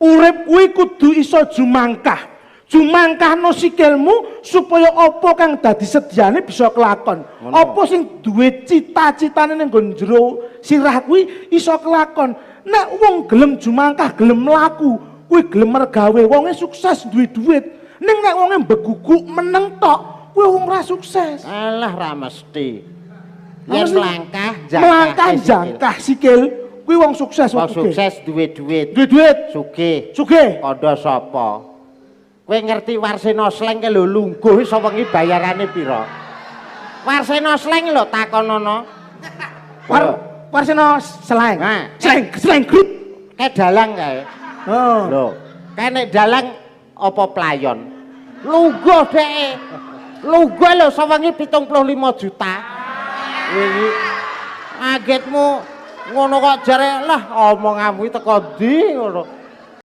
Urip kuwi kudu iso jumangkah. Jumangkahno sikilmu supaya apa kang dadi sediane bisa kelakon. Apa sing duwe cita-citane ning nggon jero sirah kuwi iso kelakon. Nek wong gelem jumangkah, gelem mlaku, kuwi gelem mergawe, wonge sukses duwe duit. Ning nek wonge mbeguguk meneng tok, kuwi wong ora sukses. Alah ra mesti. Yen melangkah jangkah sikil, kuwi wong sukses. Wong sukses duwe duit. Duwe duit. Sugih. Sugih. Kandha sapa? Kowe ngerti Warsena Sleng ke lho lungguh iso wengi bayarane pira? Warsena Sleng lho takonono. Warsena Sleng. Sleng grup kae dalang kae. Oh. Lho, kae nek dalang apa playon? Lungguh dheke. Lungguh lho iso wengi 75 juta. Wingi agetmu ngono kok jare lah omonganmu teko ndi ngono.